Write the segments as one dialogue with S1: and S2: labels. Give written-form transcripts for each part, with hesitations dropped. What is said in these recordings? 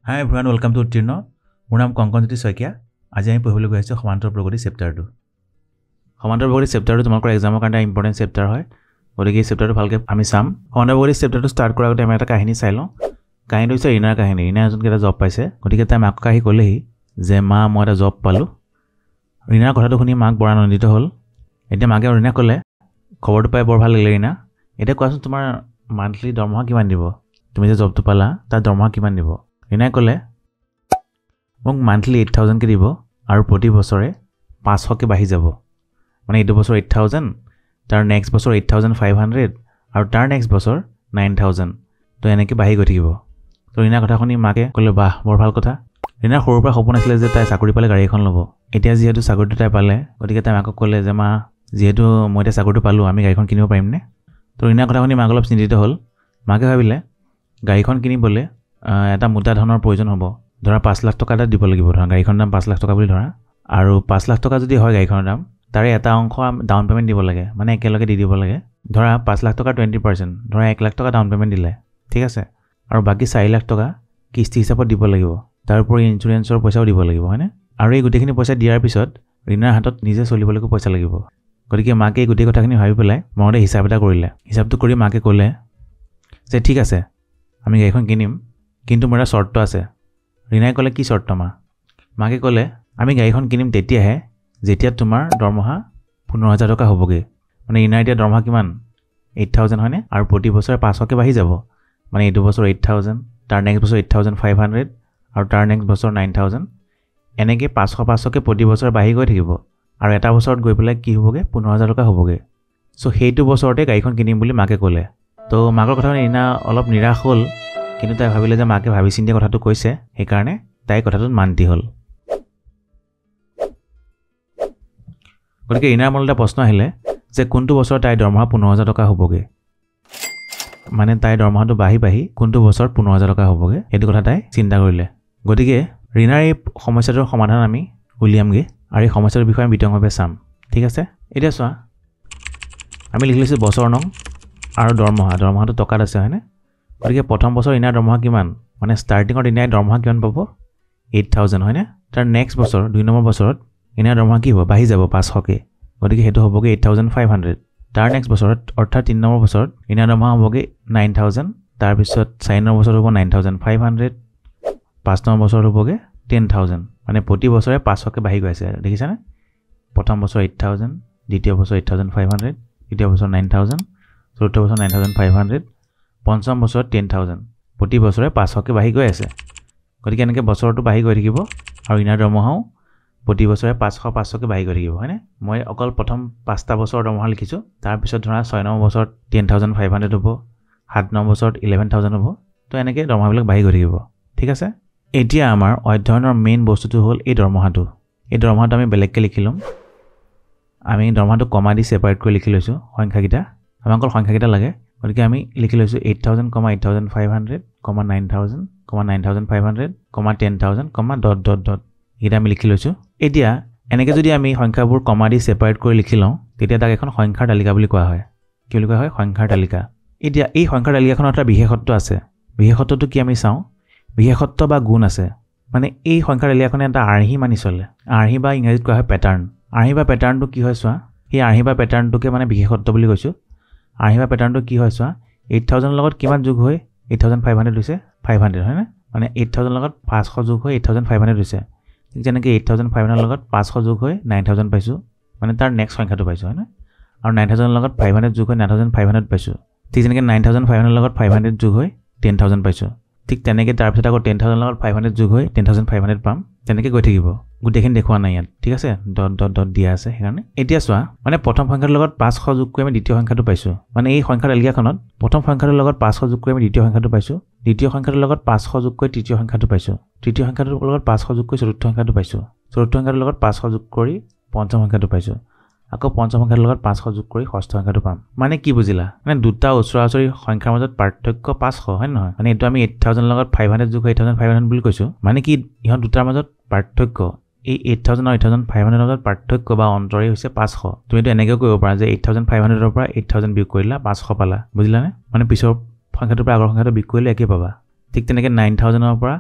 S1: Hi everyone, welcome to Uttirno. মোৰ নাম কংকনজ্যোতি শইকীয়া। আজি আমি পঢ়িবলৈ গৈ আছোঁ সমান্তৰ প্ৰগতি চেপ্টাৰটো। সমান্তৰ প্ৰগতি চেপ্টাৰটো তোমালোকৰ এক্সামৰ কাৰণে ইম্পৰ্টেণ্ট চেপ্টাৰ হয়। গতিকে এই চেপ্টাৰটো ভালকৈ আমি চাম। সমান্তৰ প্ৰগতি চেপ্টাৰটো ষ্টাৰ্ট কৰাৰ আগতে আমি এটা কাহিনী চাই লওঁ। কাহিনীটো হৈছে ৰীণাৰ কাহিনী। ৰীণা এজনকে এটা জব পাইছে। গতিকে তাই মাকক আহি ক'লেহি যে মা মই এটা জব পালোঁ। ৰীণাৰ কথাটো শুনি মাক বৰ আনন্দিত হ'ল। এতিয়া মাকে ৰীণাক ক'লে খবৰটো পাই বৰ ভাল লাগিলে ৰীণা। এতিয়া কোৱাচোন তোমাৰ মান্থলি দৰমহা কিমান দিব? তুমি যে জবটো পালা তাৰ দৰমহা কিমান দিব? ৰীণাই ক'লে মোক মান্থলি 8,000কে দিব আৰু প্ৰতি বছৰে 500কে বাঢ়ি যাব। মানে এইটো বছৰ 8,000, তাৰ নেক্সট বছৰ 8,500 আৰু তাৰ নেক্সট বছৰ 9,000। তো এনেকৈ বাঢ়ি গৈ থাকিব। তো ৰীণাৰ কথা শুনি মাকে ক'লে বাহ বৰ ভাল কথা। ৰীণাৰ সৰুৰ পৰা সপোন আছিলে যে তাই চাকৰি পালে গাড়ী এখন ল'ব। এতিয়া যিহেতু চাকৰিটো তাই পালে, গতিকে তাই মাকক ক'লে যে মা যিহেতু মই এতিয়া চাকৰিটো পালোঁ আমি গাড়ীখন কিনিব পাৰিমনে? তো ৰীণাৰ কথা শুনি মাক অলপ চিন্তিত হ'ল। মাকে ভাবিলে গাড়ীখন কিনিবলৈ এটা মোটা ধনৰ প্ৰয়োজন হ'ব। ধৰা 5 লাখ টকা এটা দিব লাগিব। ধৰা গাড়ীখনৰ দাম 5 লাখ টকা বুলি ধৰা, আৰু 5 লাখ টকা যদি হয় গাড়ীখনৰ দাম, তাৰে এটা অংশ ডাউন পে'মেণ্ট দিব লাগে, মানে একেলগে দি দিব লাগে। ধৰা 5 লাখ টকাৰ 20%, ধৰা 1 লাখ টকা ডাউন পে'মেণ্ট দিলে, ঠিক আছে। আৰু বাকী 4 লাখ টকা কিস্তি হিচাপত দিব লাগিব। তাৰ উপৰি ইঞ্চুৰেঞ্চৰ পইচাও দিব লাগিব, হয়নে? আৰু এই গোটেইখিনি পইচা দিয়াৰ পিছত ৰীণাৰ হাতত নিজে চলিবলৈকো পইচা লাগিব। গতিকে মাকে এই গোটেই কথাখিনি ভাবি পেলাই মনতে হিচাপ এটা কৰিলে। হিচাপটো কৰি মাকে ক'লে যে ঠিক আছে আমি গাড়ীখন কিনিম, কিন্তু মোৰ এটা চৰ্ত আছে। ৰীণাই ক'লে কি চৰ্ত মা? মাকে ক'লে আমি গাড়ীখন কিনিম তেতিয়াহে যেতিয়া তোমাৰ দৰমহা 15,000 টকা হ'বগৈ। মানে ৰীণাৰ এতিয়া দৰমহা কিমান? 8,000 হয়নে? আৰু প্ৰতি বছৰে 500কে বাঢ়ি যাব। মানে এইটো বছৰ 8,000, তাৰ নেক্সট বছৰ 8,500 আৰু তাৰ নেক্সট বছৰ 9,000। এনেকৈ 500-500কে প্ৰতি বছৰে বাঢ়ি গৈ থাকিব। আৰু এটা বছৰত গৈ পেলাই কি হ'বগৈ? 15,000 টকা হ'বগৈ। চ' সেইটো বছৰতে গাড়ীখন কিনিম বুলি মাকে ক'লে। তো মাকৰ কথা ৰীণা অলপ নিৰাশ হ'ল, কিন্তু তাই ভাবিলে যে মাকে ভাবি চিন্তি কথাটো কৈছে, সেইকাৰণে তাই কথাটোত মান্তি হ'ল। গতিকে ৰীণাৰ মনলৈ প্ৰশ্ন আহিলে যে কোনটো বছৰত তাইৰ দৰমহা 15,000 টকা হ'বগৈ। মানে তাইৰ দৰমহাটো বাঢ়ি বাঢ়ি কোনটো বছৰত 15,000 টকা হ'বগৈ, সেইটো কথা তাই চিন্তা কৰিলে। গতিকে ৰীণাৰ এই সমস্যাটোৰ সমাধান আমি উলিয়ামগৈ, আৰু এই সমস্যাটোৰ বিষয়ে আমি বিতংভাৱে চাম, ঠিক আছে। এতিয়া চোৱা, আমি লিখি লৈছোঁ বছৰ নং আৰু দৰমহাটো টকাত আছে, হয়নে? গতিকে প্ৰথম বছৰ ৰীণাৰ দৰমহা কিমান? মানে ষ্টাৰ্টিঙত ৰীণাই দৰমহা কিমান পাব? 8,000, হয়নে? তাৰ নেক্সট বছৰ 2 নম্বৰ বছৰত ৰীণাৰ দৰমহা কি হ'ব? বাঢ়ি যাব 500কে। গতিকে সেইটো হ'বগৈ 8,500। তাৰ নেক্সট বছৰত অৰ্থাৎ 3 নম্বৰ বছৰত ৰীণাৰ দৰমহা হ'বগৈ 9,000। তাৰপিছত 4 নম্বৰ বছৰত হ'ব 9,500। 5 নম্বৰ বছৰত হ'বগৈ 10,000। মানে প্ৰতি বছৰে 500কে বাঢ়ি গৈ আছে, দেখিছানে? প্ৰথম বছৰ 8,000, দ্বিতীয় বছৰ 8,500, তৃতীয় বছৰ 9,000, চতুৰ্থ বছৰ 9,500, পঞ্চম বছৰত 10,000। প্ৰতি বছৰে 500কে বাঢ়ি গৈ আছে। গতিকে এনেকৈ বছৰটো বাঢ়ি গৈ থাকিব, আৰু ৰীণাৰ দৰমহাও প্ৰতি বছৰে 500-500কে বাঢ়ি গৈ থাকিব, হয়নে? মই অকল প্ৰথম 5টা বছৰৰ দৰমহা লিখিছোঁ। তাৰপিছত ধৰা 6 নম্বৰ বছৰত 10,500 হ'ব, 7 নম্বৰ বছৰত 11,000 হ'ব। তো এনেকৈ দৰমহাবিলাক বাঢ়ি গৈ থাকিব, ঠিক আছে। এতিয়া আমাৰ অধ্যয়নৰ মেইন বস্তুটো হ'ল এই দৰমহাটো। এই দৰমহাটো আমি বেলেগকৈ লিখি ল'ম। আমি দৰমহাটো কমা দি ছেপাৰেট কৰি লিখি লৈছোঁ সংখ্যাকেইটা। আমাক অকল সংখ্যাকেইটা লাগে। গতিকে আমি লিখি লৈছোঁ 8,000, 8,500, 9,000, 9,500, 10,000, ... এইকেইটা আমি লিখি লৈছোঁ। এতিয়া এনেকৈ যদি আমি সংখ্যাবোৰ কমা দি ছেপাৰেট কৰি লিখি লওঁ, তেতিয়া তাক এখন সংখ্যাৰ তালিকা বুলি কোৱা হয়। কি বুলি কোৱা হয়? সংখ্যাৰ তালিকা। এতিয়া এই সংখ্যাৰ তালিকাখনত এটা বিশেষত্ব আছে। বিশেষত্বটো কি আমি চাওঁ? বিশেষত্ব বা গুণ আছে। মানে এই সংখ্যাৰ তালিকাখনে এটা আৰ্হি মানি চলে। আৰ্হি বা ইংৰাজীত কোৱা হয় পেটাৰ্ণ। আৰ্হি বা পেটাৰ্ণটো কি হয় চোৱা। সেই আৰ্হি বা পেটাৰ্ণটোকে মানে বিশেষত্ব বুলি কৈছোঁ। আৰ্হি বা পেটাৰ্ণটো কি হয় চোৱা। 8,000 লগত কিমান যোগ হৈ 8,500 হৈছে? 500, হয়নে? মানে 8,000 লগত 500 যোগ হৈ 8,500 হৈছে। ঠিক যেনেকৈ 8,500 লগত 500 যোগ হৈ 9,000 পাইছোঁ, মানে তাৰ নেক্সট সংখ্যাটো পাইছোঁ, হয়নে? আৰু 9,000 লগত 500 যোগ হৈ 9,500 পাইছোঁ। ঠিক যেনেকৈ 9,500 লগত 500 যোগ হৈ 10,000 পাইছোঁ। ঠিক তেনেকৈ তাৰপিছত আকৌ 10,000 লগত 500 যোগ হৈ 10,500 পাম। তেনেকৈ গৈ থাকিব। গোটেইখিনি দেখুওৱা নাই ইয়াত, ঠিক আছে? ডট দিয়া আছে সেইকাৰণে। এতিয়া চোৱা, মানে প্ৰথম সংখ্যাটোৰ লগত 500 যোগ কৰি আমি দ্বিতীয় সংখ্যাটো পাইছোঁ। মানে এই সংখ্যাৰ তালিকাখনত প্ৰথম সংখ্যাটোৰ লগত 500 যোগ কৰি আমি দ্বিতীয় সংখ্যাটো পাইছোঁ। দ্বিতীয় সংখ্যাটোৰ লগত 500 যোগ কৰি তৃতীয় সংখ্যাটো পাইছোঁ। তৃতীয় সংখ্যাটোৰ লগত 500 যোগ কৰি চতুৰ্থ সংখ্যাটো পাইছোঁ। চতুৰ্থ সংখ্যাটোৰ লগত 500 যোগ কৰি পঞ্চম সংখ্যাটো পাইছোঁ। আকৌ পঞ্চম সংখ্যাটোৰ লগত 500 যোগ কৰি ষষ্ঠ সংখ্যাটো পাম। মানে কি বুজিলা? মানে দুটা ওচৰা ওচৰি সংখ্যাৰ মাজত পাৰ্থক্য 500, হয় নহয়? মানে এইটো আমি 8,000 লগত 500 যোগ হৈ 8,500 বুলি কৈছোঁ। মানে কি ইহঁত দুটাৰ মাজত পাৰ্থক্য, এই 8,000 আৰু 8,500 মাজত পাৰ্থক্য বা অন্তৰেই হৈছে 500। তুমিতো এনেকৈও কৰিব পাৰা যে 8,500ৰ পৰা 8,000 বিয়োগ কৰিলা, 500 পালা, বুজিলানে? মানে পিছৰ সংখ্যাটোৰ পৰা আগৰ সংখ্যাটো বিয়োগ কৰিলে একেই পাবা। ঠিক তেনেকৈ 9,000ৰ পৰা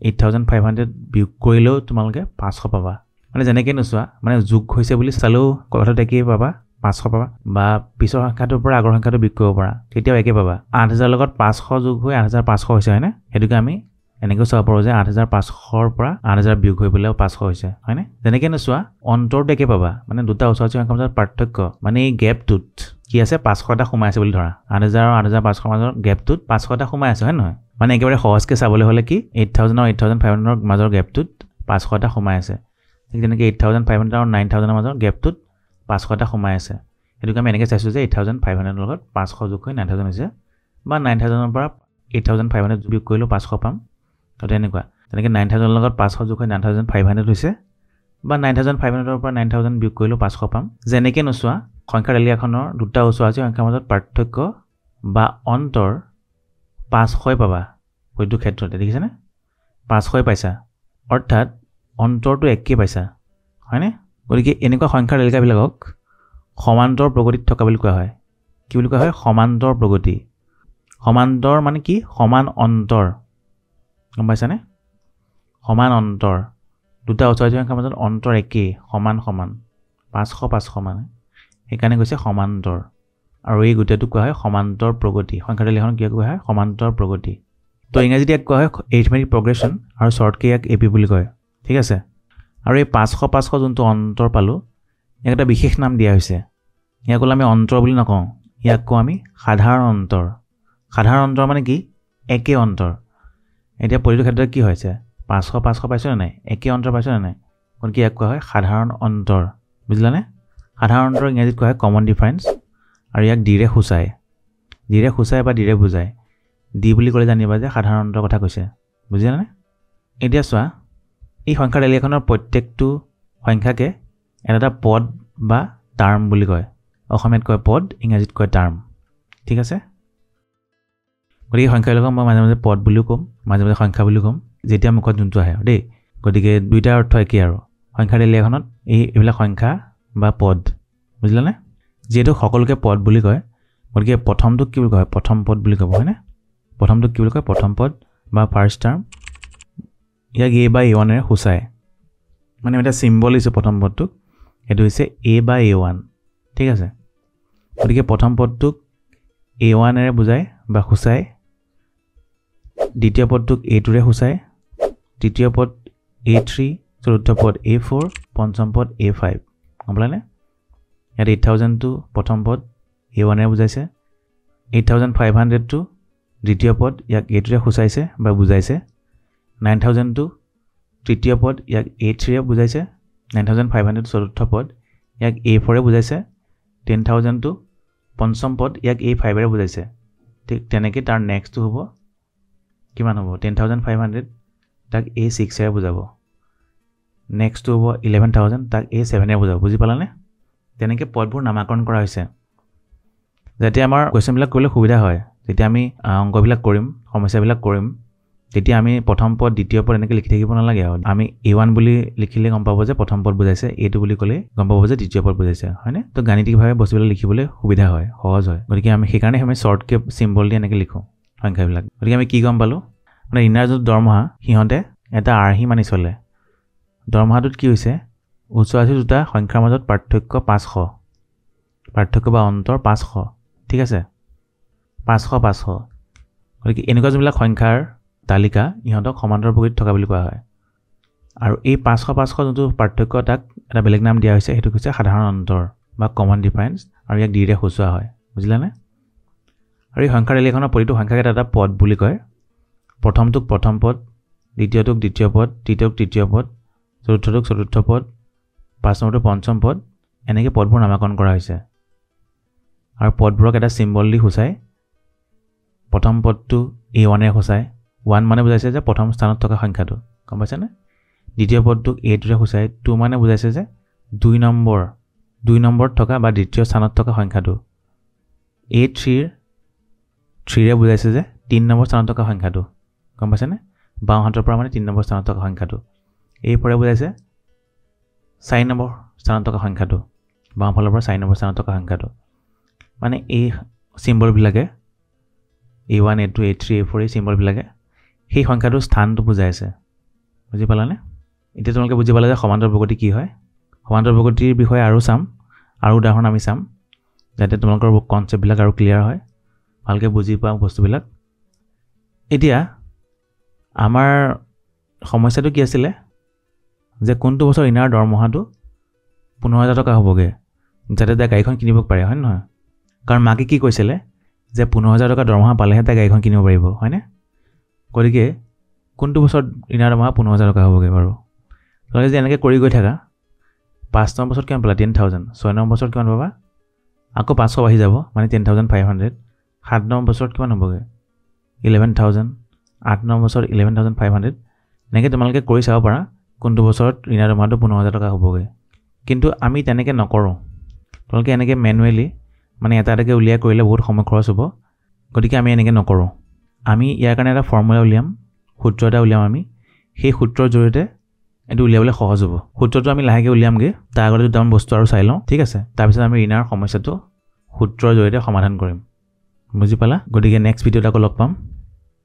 S1: 8500 বিয়োগ কৰিলেও তোমালোকে 500 পাবা মানে যেনেকৈ নোচোৱা মানে যোগ হৈছে বুলি চালেও কথাটো একেই পাবা 500 পাবা বা পিছৰ সংখ্যাটোৰ পৰা আগৰ সংখ্যাটো বিয়োগ কৰিব পাৰা তেতিয়াও একে পাবা 8000 লগত 500 যোগ হৈ 8500 হৈছে হয়নে সেইটোকে আমি এনেকৈ চাব পাৰোঁ যে 8500ৰ পৰা 8000 বিয়োগ হৈ পেলাইও 500 হৈছে হয়নে যেনেকৈ নোচোৱা অন্তৰটো একে পাবা মানে দুটা ওচৰা-ওচৰি সংখ্যাৰ মাজত পাৰ্থক্য মানে এই গেপটোত কি আছে 500 এটা সোমাই আছে বুলি ধৰা 8000 আৰু 8500ৰ মাজৰ গেপটোত 500 এটা সোমাই আছে হয় নহয় মানে একেবাৰে সহজকৈ চাবলৈ হ'লে কি 8000 আৰু 8500ৰ মাজৰ গেপটোত 500 এটা সোমাই আছে ঠিক তেনেকৈ 8500 আৰু 9000ৰ মাজৰ গেপটোত 500 এটা সোমাই আছে সেইটোকে আমি এনেকৈ চাইছোঁ যে 8500ৰ লগত 500 যোগ হৈ 9000 হৈছে বা 9000ৰ পৰা 8500 যোগ কৰিলেও 500 পাম তো তেনেকুৱা তেনেকৈ 9000ৰ লগত 500 যোগ হৈ 9500 হৈছে বা 9500ৰ পৰা 9000 বিয়োগ কৰিলেও 500 পাম যেনেকৈ নোচোৱা সংখ্যাৰ তালিকাখনৰ দুটা ওচৰা-ওচৰি সংখ্যাৰ মাজত পাৰ্থক্য বা অন্তৰ 500 পাবা প্ৰত্যেক ক্ষেত্ৰতে দেখিছানে 500 পাইছা অৰ্থাৎ অন্তৰটো একেই পাইছা হয়নে গতিকে এনেকুৱা সংখ্যাৰ তালিকাবিলাকক সমান্তৰ প্ৰগতিত থকা বুলি কোৱা হয় কি বুলি কোৱা হয় সমান্তৰ প্ৰগতি সমান্তৰ মানে কি সমান অন্তৰ গম পাইছানে সমান অন্তৰ দুটা ওচৰা-ওচৰি সংখ্যাৰ মাজত অন্তৰ একেই সমান 500 মানে সেইকাৰণে কৈছে সমান্তৰ আৰু এই গোটেইটো কোৱা হয় সমান্তৰ প্ৰগতি সংখ্যাৰ তালিকাখন কি কোৱা হয় সমান্তৰ প্ৰগতি তো ইংৰাজীত ইয়াক কোৱা হয় এৰিথমেটিক প্ৰগ্ৰেছন আৰু শ্বৰ্টকৈ ইয়াক এপি বুলি কয় ঠিক আছে আৰু এই 500 যোনটো অন্তৰ পালোঁ ইয়াক এটা বিশেষ নাম দিয়া হৈছে ইয়াক ক'লে আমি অন্তৰ বুলি নকওঁ ইয়াক কওঁ আমি সাধাৰণ অন্তৰ মানে কি একে অন্তৰ এতিয়া প্ৰতিটো ক্ষেত্ৰত কি হৈছে 500 পাইছোঁ নে নাই একে অন্তৰ পাইছোঁ নে নাই গতিকে ইয়াক কোৱা হয় সাধাৰণ অন্তৰ বুজিলানে সাধাৰণ অন্তৰ ইংৰাজীত কোৱা হয় কমন ডিফাৰেঞ্চ আৰু ইয়াক ডিৰে সূচায় বা ডিৰে বুজায় ডি বুলি ক'লে জানিবা যে সাধাৰণ অন্তৰ কথা কৈছে বুজিলানে এতিয়া চোৱা এই সংখ্যাৰ তালিকাখনৰ প্ৰত্যেকটো সংখ্যাকে এটা পদ বা টাৰ্ম বুলি কয় অসমীয়াত কয় পদ ইংৰাজীত কয় টাৰ্ম ঠিক আছে গতিকে সংখ্যাবিলাকক মই মাজে মাজে পদ বুলিও ক'ম মাজে মাজে সংখ্যা বুলিও ক'ম যেতিয়া মুখত যোনটো আহে দেই গতিকে দুইটাৰ অৰ্থ একেই আৰু সংখ্যাৰ তালিকাখনত এইবিলাক সংখ্যা বা পদ বুজিলানে যিহেতু সকলোকে পদ বুলি কয় গতিকে প্ৰথমটোক কি বুলি কয় প্ৰথম পদ বুলি ক'ব হয়নে প্ৰথমটোক কি বুলি কয় প্ৰথম পদ বা ফাৰ্ষ্ট টাৰ্ম ইয়াক এ বা A1 এৰে সূচায় মানে এটা চিম্বল দিছোঁ প্ৰথম পদটোক সেইটো হৈছে এ বা A1 ঠিক আছে গতিকে প্ৰথম পদটোক A1 এৰে বুজায় বা সূচায় দ্বিতীয় পদটোক A2 ৰে সূচায় তৃতীয় পদ A3 চতুৰ্থ পদ A4 পঞ্চম পদ A5 গম পালানে ইয়াত 8000টো প্ৰথম পদ A1 এৰে বুজাইছে 8500টো দ্বিতীয় পদ ইয়াক A2 ৰে সূচাইছে বা বুজাইছে 9000টো তৃতীয় পদ ইয়াক A3 ৰে বুজাইছে 9500 চতুৰ্থ পদ ইয়াক A4 ৰে বুজাইছে 10000টো পঞ্চম পদ ইয়াক A5 ৰে বুজাইছে ঠিক তেনেকৈ তাৰ নেক্সটটো হ'ব কিমান হ'ব 10500 তাক A6 ৰে বুজাব নেক্সটটো হ'ব 11000 তাক A7 ৰে বুজাব বুজি পালানে তেনেকৈ পদবোৰ নামাকৰণ কৰা হৈছে যাতে আমাৰ কোৱেশ্চনবিলাক কৰিলে সুবিধা হয় যেতিয়া আমি অংকবিলাক কৰিম সমস্যাবিলাক কৰিম তেতিয়া আমি প্ৰথম পদ দ্বিতীয় পদ এনেকৈ লিখি থাকিব নালাগে আৰু আমি A1 বুলি লিখিলে গম পাব যে প্ৰথম পদ বুজাইছে A2 বুলি ক'লে গম পাব যে দ্বিতীয় পদ বুজাইছে হয়নে তো গাণিতিকভাৱে বস্তুবিলাক লিখিবলৈ সুবিধা হয় সহজ হয় গতিকে আমি সেইকাৰণে আমি শ্বৰ্টকৈ চিম্বল দি এনেকৈ লিখোঁ সংখ্যাবিলাক গতিকে আমি কি গম পালোঁ মানে ইনাৰ যোনটো দৰমহা সিহঁতে এটা আৰ্হি মানি চলে দৰমহাটোত কি হৈছে ওচৰা-ওচৰি দুটা সংখ্যাৰ মাজত পাৰ্থক্য 500 পাৰ্থক্য বা অন্তৰ 500 ঠিক আছে 500 গতিকে এনেকুৱা যোনবিলাক সংখ্যাৰ তালিকা ইহঁতক সমান্তৰ প্ৰগতিত থকা বুলি কোৱা হয় আৰু এই 500 যোনটো পাৰ্থক্য তাক এটা বেলেগ নাম দিয়া হৈছে সেইটো হৈছে সাধাৰণ অন্তৰ বা কমন ডিফাৰেঞ্চ আৰু ইয়াক ডিৰে সূচোৱা হয় বুজিলানে আৰু এই সংখ্যাৰ তালিকাখনৰ প্ৰতিটো সংখ্যাক এটা পদ বুলি কয় প্ৰথমটোক প্ৰথম পদ দ্বিতীয়টোক দ্বিতীয় পদ তৃতীয়টোক তৃতীয় পদ চতুৰ্থটোক চতুৰ্থ পদ পাঁচ নম্বৰটো পঞ্চম পদ এনেকৈ পদবোৰ নামাকৰণ কৰা হৈছে আৰু পদবোৰক এটা চিম্বল দি সূচায় প্ৰথম পদটো A1 এৰে সূচায় 1 মানে বুজাইছে যে প্ৰথম স্থানত থকা সংখ্যাটো গম পাইছেনে দ্বিতীয় পদটোক A2 ৰে সূচায় 2 মানে বুজাইছে যে 2 নম্বৰত থকা বা দ্বিতীয় স্থানত থকা সংখ্যাটো A3 ৰে বুজাইছে যে 3 নম্বৰ স্থানত থকা সংখ্যাটো গম পাইছেনে বাওঁ হাতৰ পৰা মানে 3 নম্বৰ স্থানত থকা সংখ্যাটো A4 ৰে বুজাইছে 4 নম্বৰ স্থানত থকা সংখ্যাটো বাওঁ ফালৰ পৰা 4 নম্বৰ স্থানত থকা সংখ্যাটো মানে এই চিম্বলবিলাকে A1 A2 A3 A4 এই চিম্বলবিলাকে সেই সংখ্যাটোৰ স্থানটো বুজাইছে বুজি পালানে এতিয়া তোমালোকে বুজি পালা যে সমান্তৰ প্ৰগতি কি হয় সমান্তৰ প্ৰগতিৰ বিষয়ে আৰু চাম আৰু উদাহৰণ আমি চাম যাতে তোমালোকৰ কনচেপ্টবিলাক আৰু ক্লিয়াৰ হয় ভালকৈ বুজি পোৱা বস্তুবিলাক এতিয়া আমাৰ সমস্যাটো কি আছিলে যে কোনটো বছৰ ইনাৰ দৰমহাটো 15,000 টকা হ'বগৈ যাতে তাই গাড়ীখন কিনিব পাৰে হয় নহয় কাৰণ মাকে কি কৈছিলে যে 15,000 টকা দৰমহা পালেহে তাই গাড়ীখন কিনিব পাৰিব হয়নে গতিকে কোনটো বছৰত ইনাৰ দৰমহা 15,000 টকা হ'বগৈ বাৰু তোমালোকে যে এনেকৈ কৰি গৈ থাকা 5 নম্বৰ বছৰত কিমান পালা 10,000 6 নম্বৰ বছৰত কিমান পাবা আকৌ 500 বাঢ়ি যাব মানে 10,500 7 নম্বৰ বছৰত কিমান হ'বগৈ 11,000 8 নম্বৰ বছৰত 11,500 এনেকৈ তোমালোকে কৰি চাব পাৰা কোনটো বছৰত ইনাৰ দৰমহাটো 15,000 টকা হ'বগৈ কিন্তু আমি তেনেকৈ নকৰোঁ তোমালোকে এনেকৈ মেনুৱেলি মানে এটা এটাকৈ উলিয়াই কৰিলে বহুত সময় খৰচ হ'ব গতিকে আমি এনেকৈ নকৰোঁ আমি ইয়াৰ কাৰণে এটা ফৰ্মুলা উলিয়াম সূত্ৰ এটা উলিয়াম আমি সেই সূত্ৰৰ জৰিয়তে এইটো উলিয়াবলৈ সহজ হ'ব সূত্ৰটো আমি লাহেকৈ উলিয়ামগৈ তাৰ আগতে দুটামান বস্তু আৰু চাই লওঁ ঠিক আছে তাৰপিছত আমি ইনাৰ সমস্যাটো সূত্ৰৰ জৰিয়তে সমাধান কৰিম বুজি পালা গতিকে নেক্সট ভিডিঅ'ত আকৌ লগ পাম